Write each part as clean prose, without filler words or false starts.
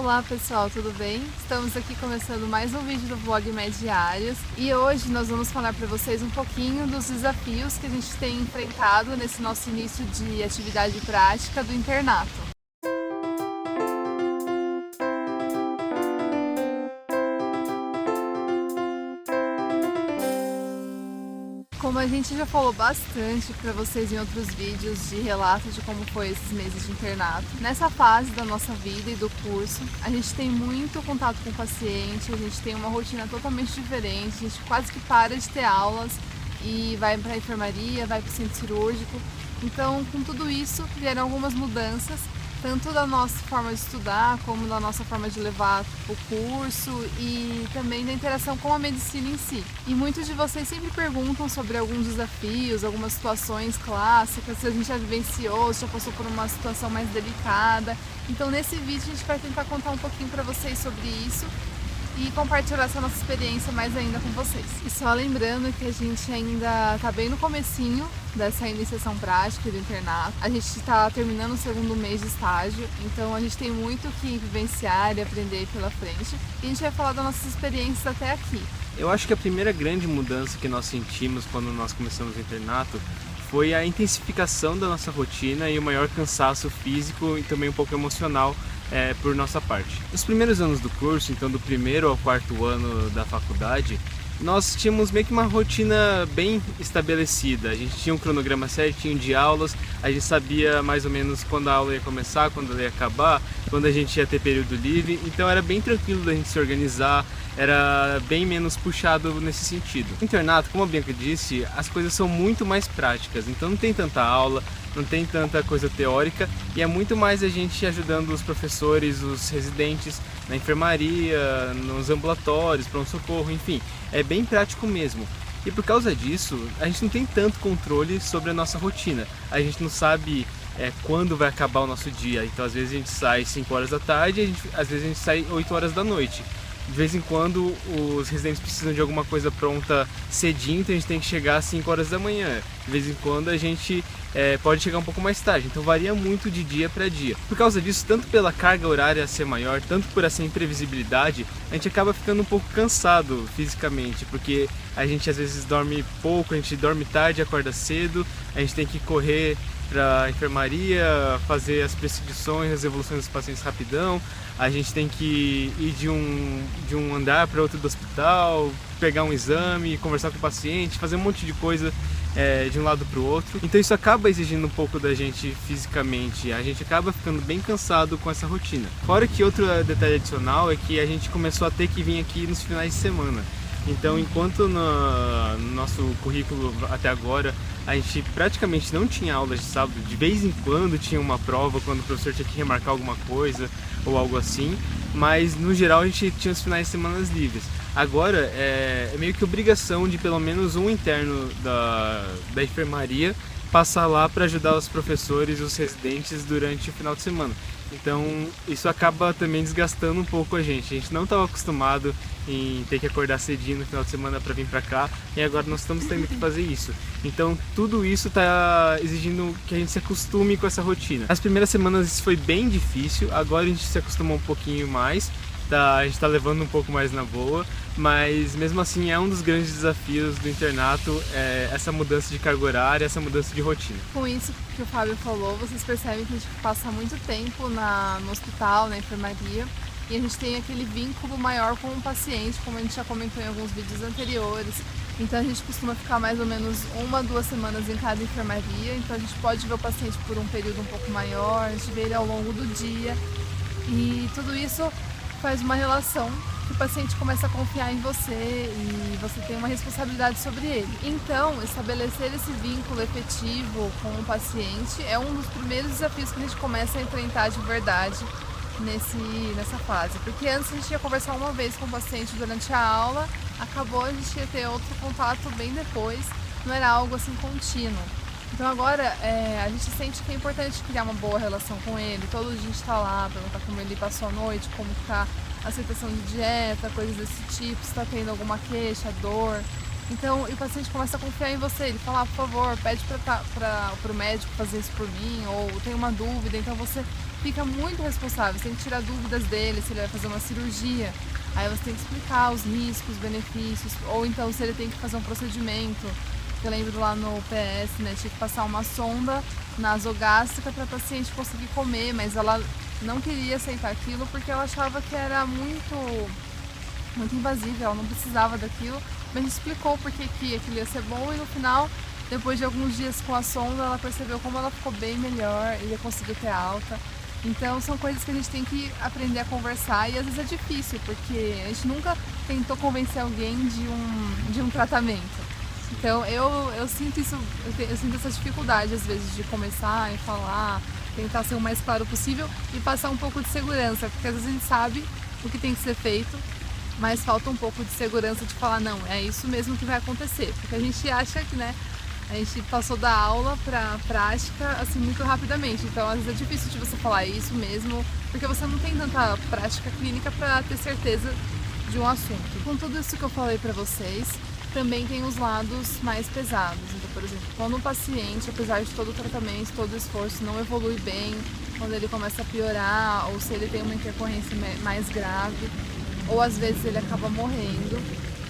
Olá pessoal, tudo bem? Estamos aqui começando mais um vídeo do vlog Med-Diários e hoje nós vamos falar para vocês um pouquinho dos desafios que a gente tem enfrentado nesse nosso início de atividade prática do internato. Como a gente já falou bastante para vocês em outros vídeos de relatos de como foi esses meses de internato, nessa fase da nossa vida e do curso, a gente tem muito contato com o paciente, a gente tem uma rotina totalmente diferente, a gente quase que para de ter aulas e vai para a enfermaria, vai para o centro cirúrgico. Então, com tudo isso, vieram algumas mudanças, tanto da nossa forma de estudar, como da nossa forma de levar o curso e também da interação com a medicina em si. E muitos de vocês sempre perguntam sobre alguns desafios, algumas situações clássicas, se a gente já vivenciou, se já passou por uma situação mais delicada. Então nesse vídeo a gente vai tentar contar um pouquinho para vocês sobre isso e compartilhar essa nossa experiência mais ainda com vocês. E só lembrando que a gente ainda está bem no comecinho dessa iniciação prática do internato. A gente está terminando o segundo mês de estágio, então a gente tem muito que vivenciar e aprender pela frente. E a gente vai falar das nossas experiências até aqui. Eu acho que a primeira grande mudança que nós sentimos quando nós começamos o internato foi a intensificação da nossa rotina e o maior cansaço físico e também um pouco emocional por nossa parte. Nos primeiros anos do curso, então do primeiro ao quarto ano da faculdade, nós tínhamos meio que uma rotina bem estabelecida. A gente tinha um cronograma certinho de aulas, a gente sabia mais ou menos quando a aula ia começar, quando ela ia acabar, quando a gente ia ter período livre, então era bem tranquilo da gente se organizar, era bem menos puxado nesse sentido. No internato, como a Bianca disse, as coisas são muito mais práticas, então não tem tanta aula, não tem tanta coisa teórica e é muito mais a gente ajudando os professores, os residentes na enfermaria, nos ambulatórios, pronto-socorro, enfim, é bem prático mesmo. E por causa disso, a gente não tem tanto controle sobre a nossa rotina, a gente não sabe quando vai acabar o nosso dia, então às vezes a gente sai 5 horas da tarde, às vezes a gente sai 8 horas da noite. De vez em quando os residentes precisam de alguma coisa pronta cedinho, então a gente tem que chegar às 5 horas da manhã. De vez em quando a gente pode chegar um pouco mais tarde, então varia muito de dia para dia. Por causa disso, tanto pela carga horária ser maior, tanto por essa imprevisibilidade, a gente acaba ficando um pouco cansado fisicamente, porque a gente às vezes dorme pouco, a gente dorme tarde, acorda cedo, a gente tem que correr para a enfermaria, fazer as prescrições, as evoluções dos pacientes rapidão, a gente tem que ir de um andar para outro do hospital, pegar um exame, conversar com o paciente, fazer um monte de coisa de um lado para o outro. Então isso acaba exigindo um pouco da gente fisicamente, a gente acaba ficando bem cansado com essa rotina. Fora que outro detalhe adicional é que a gente começou a ter que vir aqui nos finais de semana. Então, enquanto no nosso currículo até agora a gente praticamente não tinha aulas de sábado, de vez em quando tinha uma prova, quando o professor tinha que remarcar alguma coisa ou algo assim, mas no geral a gente tinha os finais de semana livres. Agora é meio que obrigação de pelo menos um interno da enfermaria passar lá para ajudar os professores e os residentes durante o final de semana. Então isso acaba também desgastando um pouco a gente não estava acostumado em ter que acordar cedinho no final de semana para vir para cá e agora nós estamos tendo que fazer isso. Então tudo isso está exigindo que a gente se acostume com essa rotina. As primeiras semanas isso foi bem difícil, agora a gente se acostumou um pouquinho mais, a gente está levando um pouco mais na boa, mas mesmo assim é um dos grandes desafios do internato, essa mudança de carga horária, essa mudança de rotina. Com isso que o Fábio falou, vocês percebem que a gente passa muito tempo no hospital, na enfermaria, e a gente tem aquele vínculo maior com o paciente, como a gente já comentou em alguns vídeos anteriores. Então a gente costuma ficar mais ou menos 1 2 semanas em cada enfermaria, então a gente pode ver o paciente por um período um pouco maior, a gente vê ele ao longo do dia, e tudo isso faz uma relação que o paciente começa a confiar em você e você tem uma responsabilidade sobre ele. Então, estabelecer esse vínculo efetivo com o paciente é um dos primeiros desafios que a gente começa a enfrentar de verdade nessa fase. Porque antes a gente ia conversar uma vez com o paciente durante a aula, acabou, a gente ia ter outro contato bem depois, não era algo assim contínuo. Então agora a gente sente que é importante criar uma boa relação com ele, todo dia a gente está lá, perguntar como ele passou a noite, como está a aceitação de dieta, coisas desse tipo, se está tendo alguma queixa, dor. Então o paciente começa a confiar em você, ele fala, por favor, pede para o médico fazer isso por mim, ou tem uma dúvida, então você fica muito responsável, você tem que tirar dúvidas dele, se ele vai fazer uma cirurgia, aí você tem que explicar os riscos, os benefícios, ou então se ele tem que fazer um procedimento. Eu lembro lá no PS, né, tinha que passar uma sonda nasogástrica para a paciente conseguir comer, mas ela não queria aceitar aquilo porque ela achava que era muito invasivo, ela não precisava daquilo, mas a gente explicou por que aquilo ia ser bom e no final, depois de alguns dias com a sonda, ela percebeu como ela ficou bem melhor e ia conseguir ter alta. Então são coisas que a gente tem que aprender a conversar e às vezes é difícil, porque a gente nunca tentou convencer alguém de um tratamento. Então eu sinto isso, eu sinto essa dificuldade às vezes de começar e falar, tentar ser o mais claro possível e passar um pouco de segurança, porque às vezes a gente sabe o que tem que ser feito, mas falta um pouco de segurança de falar, não, é isso mesmo que vai acontecer, porque a gente acha que, né, a gente passou da aula para prática assim muito rapidamente, então às vezes é difícil de você falar isso mesmo, porque você não tem tanta prática clínica para ter certeza de um assunto. Com tudo isso que eu falei para vocês, também tem os lados mais pesados. Então, por exemplo, quando o paciente, apesar de todo o tratamento, todo o esforço, não evolui bem, quando ele começa a piorar, ou se ele tem uma intercorrência mais grave, ou às vezes ele acaba morrendo,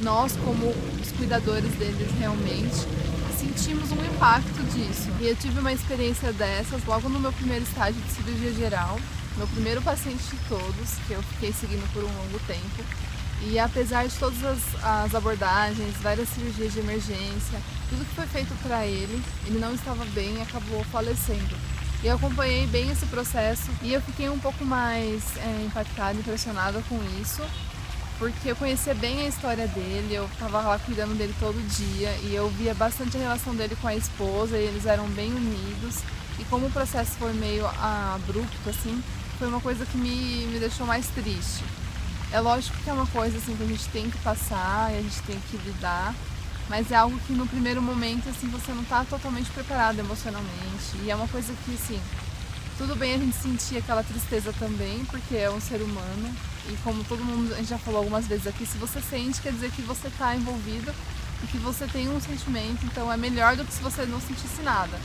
nós, como os cuidadores deles realmente, sentimos um impacto disso. E eu tive uma experiência dessas logo no meu primeiro estágio de cirurgia geral, meu primeiro paciente de todos, que eu fiquei seguindo por um longo tempo. E apesar de todas as abordagens, várias cirurgias de emergência, tudo que foi feito para ele não estava bem e acabou falecendo. E eu acompanhei bem esse processo e eu fiquei um pouco mais impactada, impressionada com isso, porque eu conhecia bem a história dele, eu estava lá cuidando dele todo dia e eu via bastante a relação dele com a esposa e eles eram bem unidos. E como o processo foi meio abrupto, assim, foi uma coisa que me deixou mais triste. É lógico que é uma coisa assim que a gente tem que passar e a gente tem que lidar, mas é algo que no primeiro momento assim você não está totalmente preparado emocionalmente. E é uma coisa que assim, tudo bem a gente sentir aquela tristeza também, porque é um ser humano. E como todo mundo, a gente já falou algumas vezes aqui, se você sente, quer dizer que você está envolvido e que você tem um sentimento, então é melhor do que se você não sentisse nada.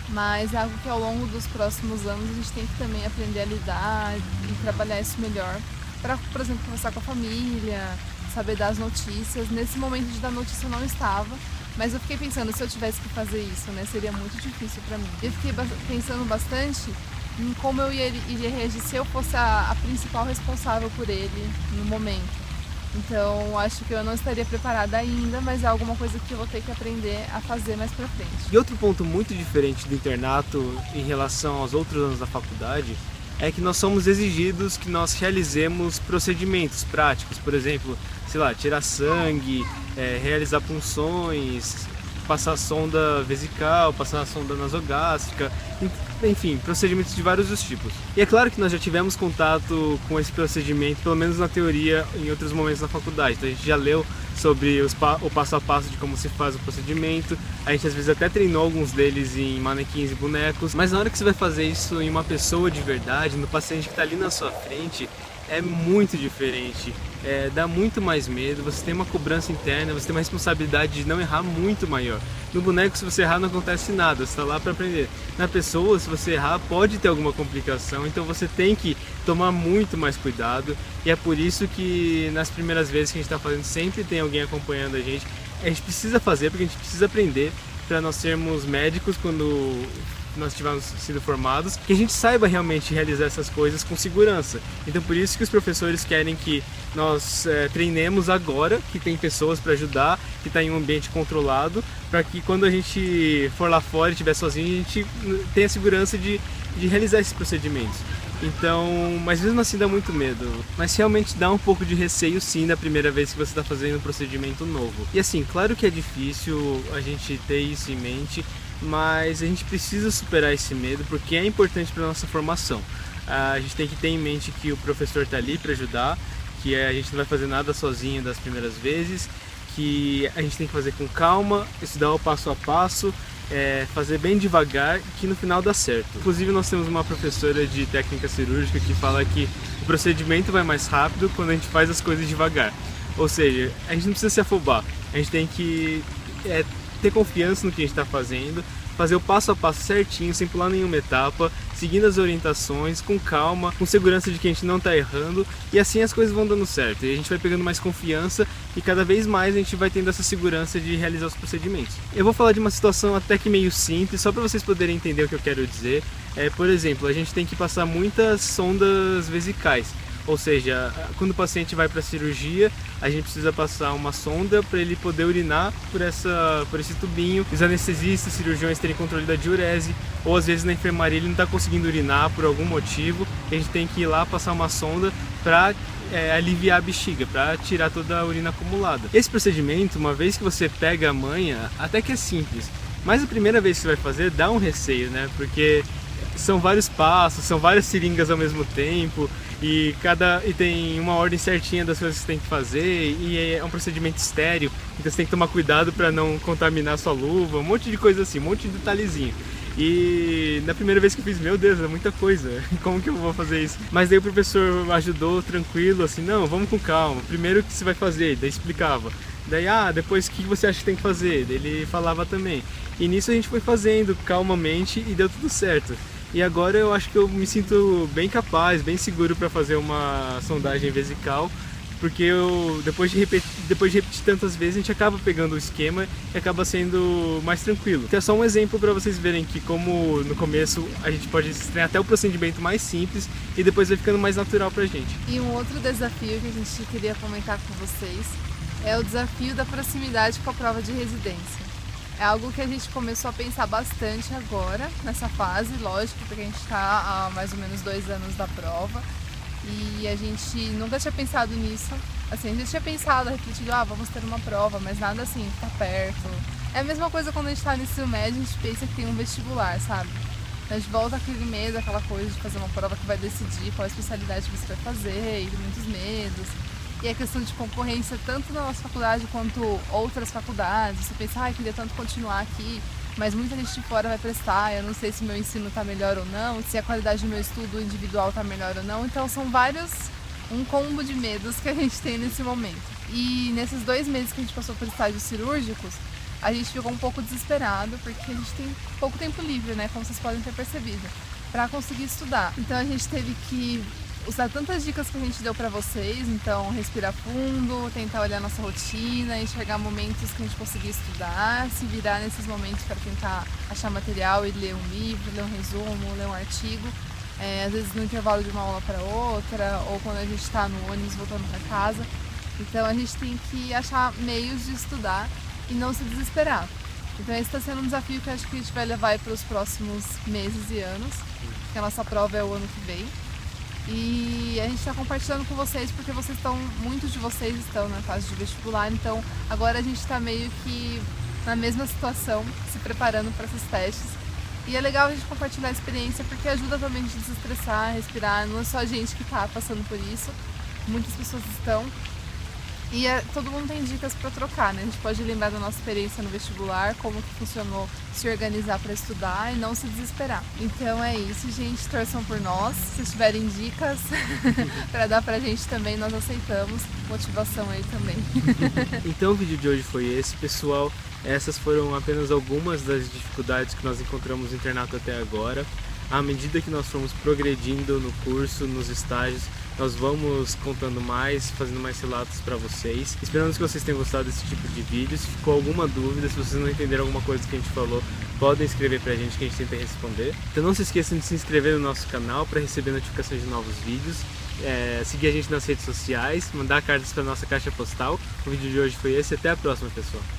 Mas é algo que ao longo dos próximos anos a gente tem que também aprender a lidar e trabalhar isso melhor. Para, por exemplo, conversar com a família, saber dar as notícias. Nesse momento de dar notícia eu não estava, mas eu fiquei pensando, se eu tivesse que fazer isso, né, seria muito difícil para mim. Eu fiquei pensando bastante em como eu iria reagir se eu fosse a principal responsável por ele no momento. Então, acho que eu não estaria preparada ainda, mas é alguma coisa que eu vou ter que aprender a fazer mais pra frente. E outro ponto muito diferente do internato em relação aos outros anos da faculdade é que nós somos exigidos que nós realizemos procedimentos práticos, por exemplo, sei lá, tirar sangue, realizar punções, passar sonda vesical, passar sonda nasogástrica, enfim, procedimentos de vários dos tipos. E é claro que nós já tivemos contato com esse procedimento, pelo menos na teoria, em outros momentos da faculdade. Então a gente já leu sobre o passo a passo de como se faz o procedimento, a gente às vezes até treinou alguns deles em manequins e bonecos, mas na hora que você vai fazer isso em uma pessoa de verdade, no paciente que está ali na sua frente, é muito diferente, dá muito mais medo, você tem uma cobrança interna, você tem uma responsabilidade de não errar muito maior. No boneco, se você errar, não acontece nada, você está lá para aprender. Na pessoa, se você errar, pode ter alguma complicação, então você tem que tomar muito mais cuidado, e é por isso que nas primeiras vezes que a gente está fazendo, sempre tem alguém acompanhando a gente precisa fazer, porque a gente precisa aprender para nós sermos médicos quando nós tivermos sido formados, que a gente saiba realmente realizar essas coisas com segurança. Então por isso que os professores querem que nós treinemos agora, que tem pessoas para ajudar, que está em um ambiente controlado, para que quando a gente for lá fora e estiver sozinho, a gente tenha segurança de realizar esses procedimentos. Então, mas mesmo assim dá muito medo, mas realmente dá um pouco de receio sim na primeira vez que você está fazendo um procedimento novo. E assim, claro que é difícil a gente ter isso em mente, mas a gente precisa superar esse medo porque é importante para a nossa formação. A gente tem que ter em mente que o professor está ali para ajudar, que a gente não vai fazer nada sozinho das primeiras vezes, que a gente tem que fazer com calma, estudar o passo a passo, fazer bem devagar, que no final dá certo. Inclusive nós temos uma professora de técnica cirúrgica que fala que o procedimento vai mais rápido quando a gente faz as coisas devagar. Ou seja, a gente não precisa se afobar, a gente tem que ter confiança no que a gente está fazendo fazer o passo a passo certinho, sem pular nenhuma etapa, seguindo as orientações, com calma, com segurança de que a gente não está errando, e assim as coisas vão dando certo. E a gente vai pegando mais confiança e cada vez mais a gente vai tendo essa segurança de realizar os procedimentos. Eu vou falar de uma situação até que meio simples, só para vocês poderem entender o que eu quero dizer. Por exemplo, a gente tem que passar muitas sondas vesicais. Ou seja, quando o paciente vai para a cirurgia, a gente precisa passar uma sonda para ele poder urinar por esse tubinho. Os anestesistas, cirurgiões terem controle da diurese, ou às vezes na enfermaria ele não está conseguindo urinar por algum motivo, e a gente tem que ir lá passar uma sonda para aliviar a bexiga, para tirar toda a urina acumulada. Esse procedimento, uma vez que você pega a manha, até que é simples, mas a primeira vez que você vai fazer dá um receio, né? Porque são vários passos, são várias seringas ao mesmo tempo, e tem uma ordem certinha das coisas que você tem que fazer, e é um procedimento estéril, então você tem que tomar cuidado para não contaminar sua luva, um monte de coisa assim, um monte de detalhezinho. E na primeira vez que eu fiz, meu Deus, é muita coisa, como que eu vou fazer isso? Mas daí o professor ajudou, tranquilo, assim, não, vamos com calma, primeiro o que você vai fazer, daí explicava. Daí, depois o que você acha que tem que fazer? Daí ele falava também. E nisso a gente foi fazendo calmamente e deu tudo certo. E agora eu acho que eu me sinto bem capaz, bem seguro para fazer uma sondagem vesical, porque depois de repetir tantas vezes, a gente acaba pegando o esquema e acaba sendo mais tranquilo. Então é só um exemplo para vocês verem que como no começo a gente pode estranhar até o procedimento mais simples e depois vai ficando mais natural pra gente. E um outro desafio que a gente queria comentar com vocês é o desafio da proximidade com a prova de residência. É algo que a gente começou a pensar bastante agora, nessa fase, lógico, porque a gente está há mais ou menos 2 anos da prova e a gente nunca tinha pensado nisso. Assim, a gente tinha pensado, refletido, vamos ter uma prova, mas nada assim, tá perto. É a mesma coisa quando a gente está no ensino médio, a gente pensa que tem um vestibular, sabe? A gente volta aquele medo, aquela coisa de fazer uma prova que vai decidir qual especialidade você vai fazer, e muitos medos. E a questão de concorrência tanto na nossa faculdade quanto outras faculdades. Você pensa, queria tanto continuar aqui, mas muita gente de fora vai prestar, eu não sei se meu ensino está melhor ou não, se a qualidade do meu estudo individual está melhor ou não. Então são um combo de medos que a gente tem nesse momento. E nesses 2 meses que a gente passou por estágios cirúrgicos, a gente ficou um pouco desesperado, porque a gente tem pouco tempo livre, né, como vocês podem ter percebido, para conseguir estudar. Então a gente teve que usar tantas dicas que a gente deu para vocês, então respirar fundo, tentar olhar nossa rotina, enxergar momentos que a gente conseguir estudar, se virar nesses momentos para tentar achar material e ler um livro, ler um resumo, ler um artigo, às vezes no intervalo de uma aula para outra, ou quando a gente está no ônibus voltando para casa. Então a gente tem que achar meios de estudar e não se desesperar. Então esse está sendo um desafio que eu acho que a gente vai levar para os próximos meses e anos, porque a nossa prova é o ano que vem. E a gente está compartilhando com vocês porque muitos de vocês estão na fase de vestibular, então agora a gente está meio que na mesma situação, se preparando para esses testes. E é legal a gente compartilhar a experiência porque ajuda também a gente a desestressar, respirar, não é só a gente que está passando por isso, muitas pessoas estão. E todo mundo tem dicas para trocar, né? A gente pode lembrar da nossa experiência no vestibular, como que funcionou se organizar para estudar e não se desesperar. Então é isso, gente, torçam por nós. Se tiverem dicas para dar pra gente também, nós aceitamos. Motivação aí também. Então o vídeo de hoje foi esse, pessoal. Essas foram apenas algumas das dificuldades que nós encontramos no internato até agora. À medida que nós fomos progredindo no curso, nos estágios, nós vamos contando mais, fazendo mais relatos para vocês. Esperamos que vocês tenham gostado desse tipo de vídeo. Se ficou alguma dúvida, se vocês não entenderam alguma coisa que a gente falou, podem escrever pra gente que a gente tenta responder. Então não se esqueçam de se inscrever no nosso canal para receber notificações de novos vídeos. Seguir a gente nas redes sociais, mandar cartas para nossa caixa postal. O vídeo de hoje foi esse, até a próxima, pessoal.